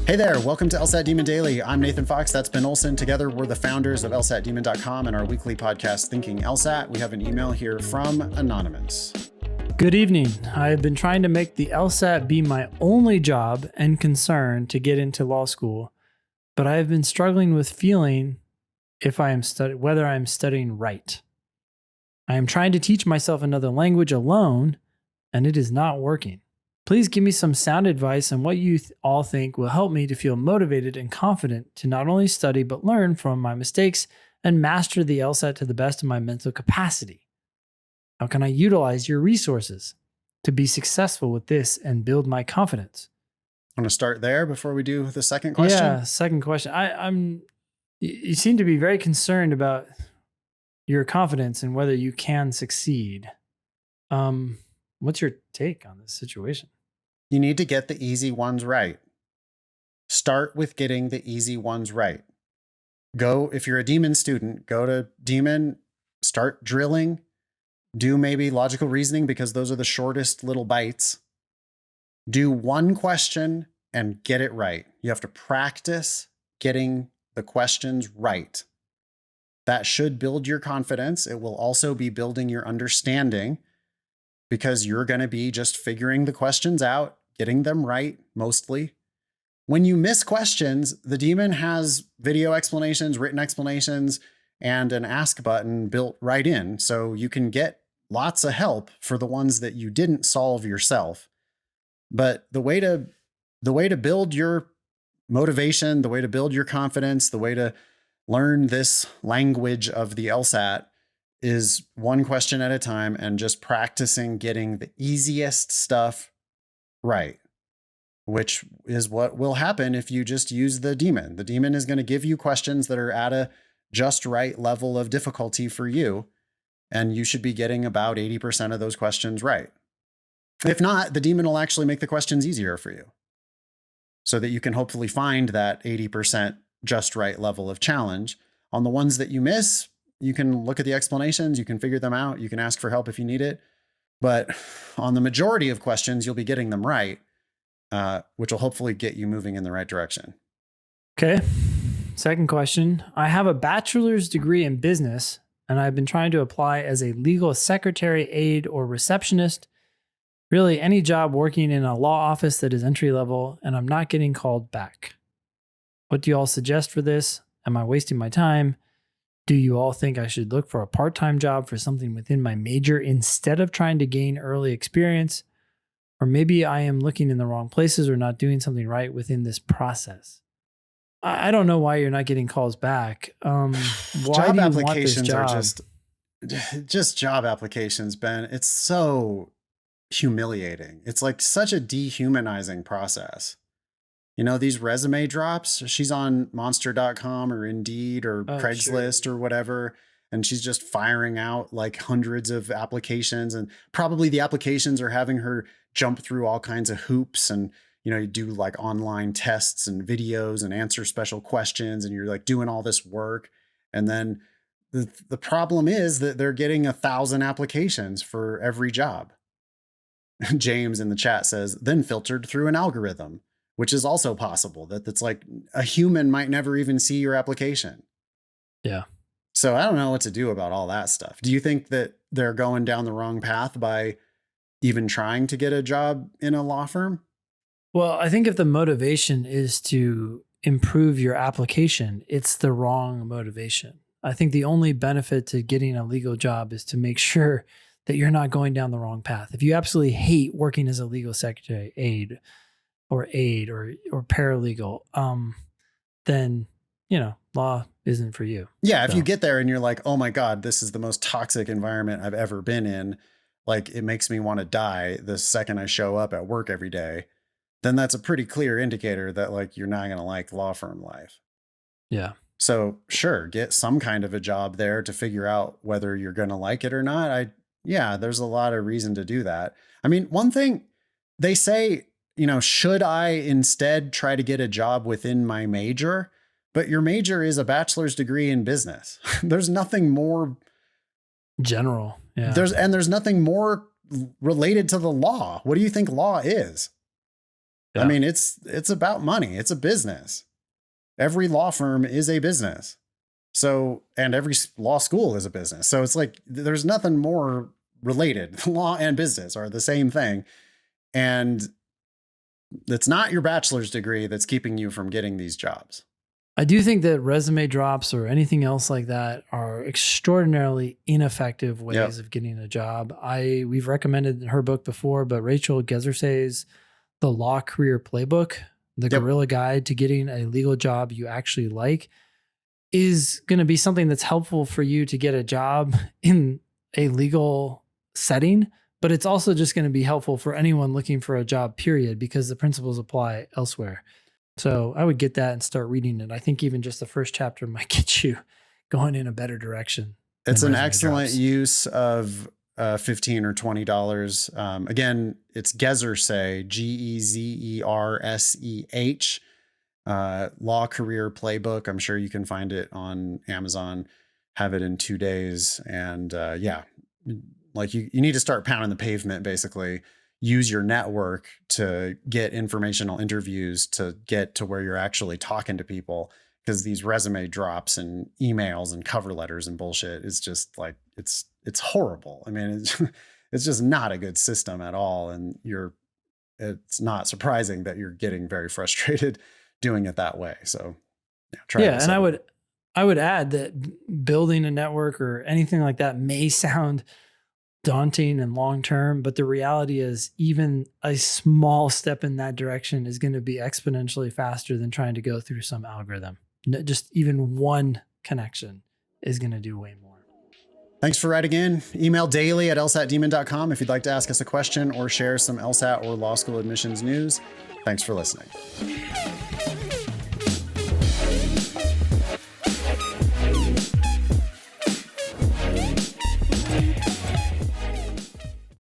Hey there, welcome to LSAT Demon Daily. I'm Nathan Fox, that's Ben Olson. Together, we're the founders of LSATdemon.com and our weekly podcast, Thinking LSAT. We have an email here from Anonymous. Good evening. I have been trying to make the LSAT be my only job and concern to get into law school, but I have been struggling with feeling whether I am studying right. I am trying to teach myself another language alone, and it is not working. Please give me some sound advice on what you all think will help me to feel motivated and confident to not only study but learn from my mistakes and master the LSAT to the best of my mental capacity. How can I utilize your resources to be successful with this and build my confidence? I want to start there before we do the second question. Yeah, second question. You seem to be very concerned about your confidence and whether you can succeed. What's your take on this situation? You need to get the easy ones right. Start with getting the easy ones right. If you're a Demon student, go to Demon, start drilling, do maybe logical reasoning because those are the shortest little bites. Do one question and get it right. You have to practice getting the questions right. That should build your confidence. It will also be building your understanding because you're going to be just figuring the questions out, getting them right mostly. When you miss questions, the Demon has video explanations, written explanations, and an ask button built right in. So you can get lots of help for the ones that you didn't solve yourself. But the way to build your motivation, the way to build your confidence, the way to learn this language of the LSAT is one question at a time and just practicing getting the easiest stuff right, which is what will happen if you just use the Demon. The Demon is going to give you questions that are at a just right level of difficulty for you, and you should be getting about 80% of those questions right. If not, the Demon will actually make the questions easier for you so that you can hopefully find that 80% just right level of challenge. On the ones that you miss, you can look at the explanations, you can figure them out, you can ask for help if you need it. But on the majority of questions, you'll be getting them right, which will hopefully get you moving in the right direction. Okay. Second question. I have a bachelor's degree in business, and I've been trying to apply as a legal secretary, aide, or receptionist. Really, any job working in a law office that is entry level, and I'm not getting called back. What do you all suggest for this? Am I wasting my time? Do you all think I should look for a part-time job for something within my major instead of trying to gain early experience? Or maybe I am looking in the wrong places or not doing something right within this process. I don't know why you're not getting calls back. Why Job do you applications want are this job? just job applications, Ben. It's so humiliating. It's like such a dehumanizing process. You know, these resume drops, she's on monster.com or Indeed or Craigslist or whatever. And she's just firing out like hundreds of applications. And probably the applications are having her jump through all kinds of hoops. And, you know, you do like online tests and videos and answer special questions. And you're like doing all this work. And then the problem is that they're getting 1,000 applications for every job. James in the chat says, then filtered through an algorithm, which is also possible. That's like a human might never even see your application. Yeah. So I don't know what to do about all that stuff. Do you think that they're going down the wrong path by even trying to get a job in a law firm? Well, I think if the motivation is to improve your application, it's the wrong motivation. I think the only benefit to getting a legal job is to make sure that you're not going down the wrong path. If you absolutely hate working as a legal secretary, aide or paralegal, then, you know, law isn't for you. Yeah. If you get there and you're like, oh my God, this is the most toxic environment I've ever been in. Like it makes me want to die the second I show up at work every day. Then that's a pretty clear indicator that like, you're not going to like law firm life. Yeah. So sure, get some kind of a job there to figure out whether you're going to like it or not. There's a lot of reason to do that. I mean, one thing they say, you know, should I instead try to get a job within my major? But your major is a bachelor's degree in business. There's nothing more general. Yeah. There's nothing more related to the law. What do you think law is? I Yeah. mean, it's about money. It's a business. Every law firm is a business. So, and every law school is a business. So it's like there's nothing more related. Law and business are the same thing. And it's not your bachelor's degree that's keeping you from getting these jobs. I do think that resume drops or anything else like that are extraordinarily ineffective ways Yep. of getting a job. We've recommended her book before, but Rachel Gezersay's The Law Career Playbook, the Yep. guerrilla guide to getting a legal job you actually like, is going to be something that's helpful for you to get a job in a legal setting, but it's also just going to be helpful for anyone looking for a job, period, because the principles apply elsewhere. So I would get that and start reading it. I think even just the first chapter might get you going in a better direction. It's than an resume excellent drops. use of $15 or $20. Again, it's Gezersay, Gezersh, Law Career Playbook. I'm sure you can find it on Amazon, have it in 2 days. And yeah, like you need to start pounding the pavement, basically. Use your network to get informational interviews to get to where you're actually talking to people, because these resume drops and emails and cover letters and bullshit is just like, it's horrible. I mean, it's just not a good system at all. And it's not surprising that you're getting very frustrated doing it that way. So yeah, try Yeah, this and other I would add that building a network or anything like that may sound daunting and long term, but the reality is even a small step in that direction is going to be exponentially faster than trying to go through some algorithm. Just even one connection is going to do way more. Thanks for writing in. Email daily at lsatdemon.com if you'd like to ask us a question or share some LSAT or law school admissions news. Thanks for listening.